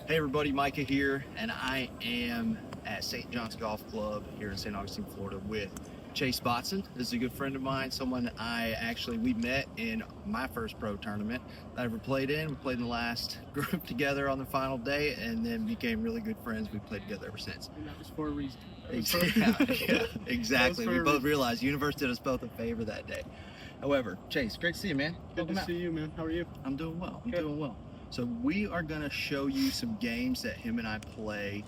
Hey everybody, Micah here, and I am at St. John's Golf Club here in St. Augustine, Florida with Chase Botson. This is a good friend of mine, someone we met in my first pro tournament that I ever played in. We played in the last group together on the final day and then became really good friends. We've played together ever since. And that was for a reason. Yeah, exactly. We both realized the universe did us both a favor that day. However, Chase, great to see you, man. Good to see you, man. How are you? I'm doing well. Doing well. So we are going to show you some games that him and I play.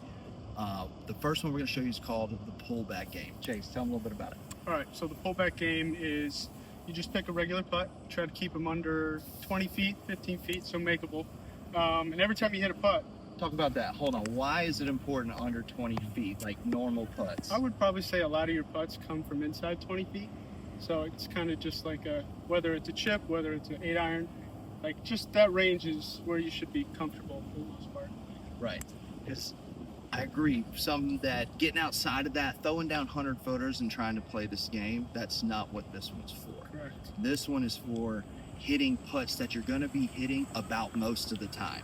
The first one we're going to show you is called the pullback game. Chase, tell them a little bit about it. All right, so the pullback game is you just pick a regular putt, try to keep them under 20 feet, 15 feet, so makeable. And every time you hit a putt, talk about that. Hold on. Why is it important under 20 feet, like normal putts? I would probably say a lot of your putts come from inside 20 feet. So it's kind of just like whether it's a chip, whether it's an 8-iron, like just that range is where you should be comfortable for the most part. Right. Because I agree. Some that getting outside of that, throwing down 100-footers and trying to play this game, that's not what this one's for. Correct. This one is for hitting putts that you're going to be hitting about most of the time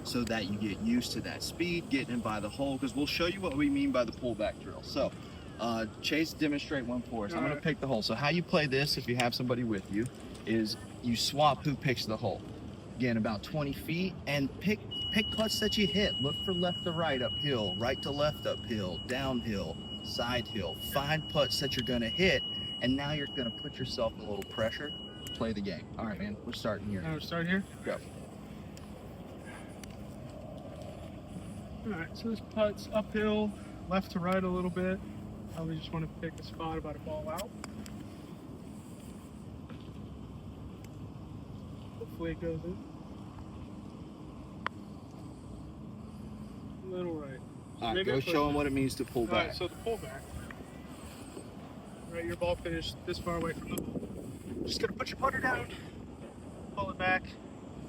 so that you get used to that speed, getting in by the hole, because we'll show you what we mean by the pullback drill. So, Chase, demonstrate one for us. I'm going to pick the hole. So how you play this, if you have somebody with you, is you swap who picks the hole. Again, about 20 feet, and pick putts that you hit. Look for left to right uphill, right to left uphill, downhill, side hill. Find putts that you're going to hit, and now you're going to put yourself in a little pressure. Play the game. All right, man. We're starting here. We're starting here? Go. All right, so this putt's uphill, left to right a little bit. Probably just want to pick a spot about a ball out. Hopefully it goes in. A little right. All right, go show them what it means to pull back. All right, so the pullback. Right, your ball finished this far away from the hole. Just gonna put your putter down, pull it back,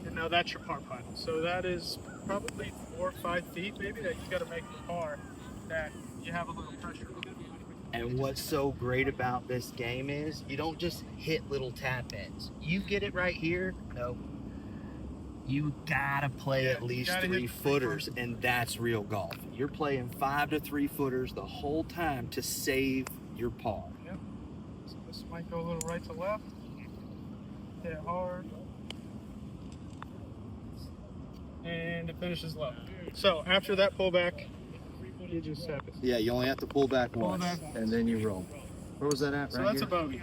and now that's your par putt. So that is probably 4 or 5 feet maybe that you gotta make the par that you have a little pressure on. And what's so great about this game is you don't just hit little tap ins. You get it right here, no. You gotta play at least 3-footers, and that's real golf. You're playing 5 to 3-footers the whole time to save your par. Yep. So this might go a little right to left. Hit it hard. And it finishes low. So after that pullback, you just have it. Yeah, you only have to pull back once, and then you roll. Where was that at? So right that's here? a bogey.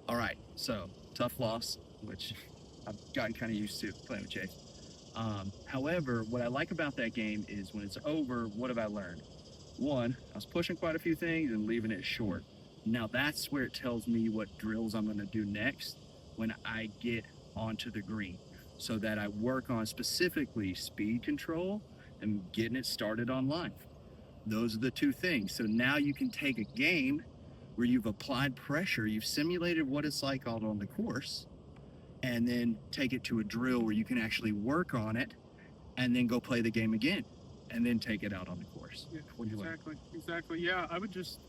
All right, so tough loss, which I've gotten kind of used to playing with Chase. However, what I like about that game is when it's over, what have I learned? One, I was pushing quite a few things and leaving it short. Now that's where it tells me what drills I'm going to do next when I get onto the green, so that I work on specifically speed control and getting it started on line. Those are the two things. So now you can take a game where you've applied pressure, you've simulated what it's like out on the course, and then take it to a drill where you can actually work on it and then go play the game again and then take it out on the course. Yeah, What do you like? exactly. Yeah, I would just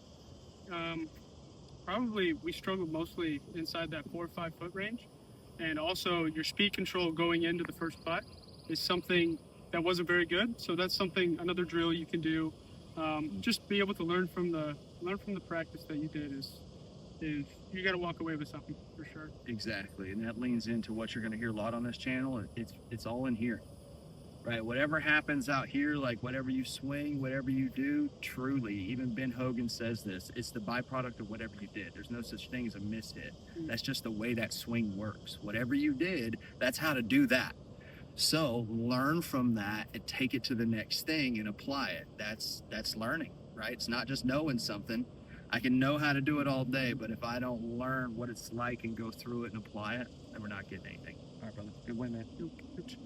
probably we struggle mostly inside that 4 or 5 foot range, and also your speed control going into the first putt is something that wasn't very good. So that's something another drill you can do. Just be able to learn from the practice that you did is you got to walk away with something for sure. Exactly, and that leans into what you're going to hear a lot on this channel. It's all in here, right? Whatever happens out here, like whatever you swing, whatever you do, truly, even Ben Hogan says this, it's the byproduct of whatever you did. There's no such thing as a miss hit. That's just the way that swing works. Whatever you did, that's how to do that. So learn from that and take it to the next thing and apply it. That's learning, right? It's not just knowing something. I can know how to do it all day, but if I don't learn what it's like and go through it and apply it, then we're not getting anything. All right, brother. Good win, man. Good.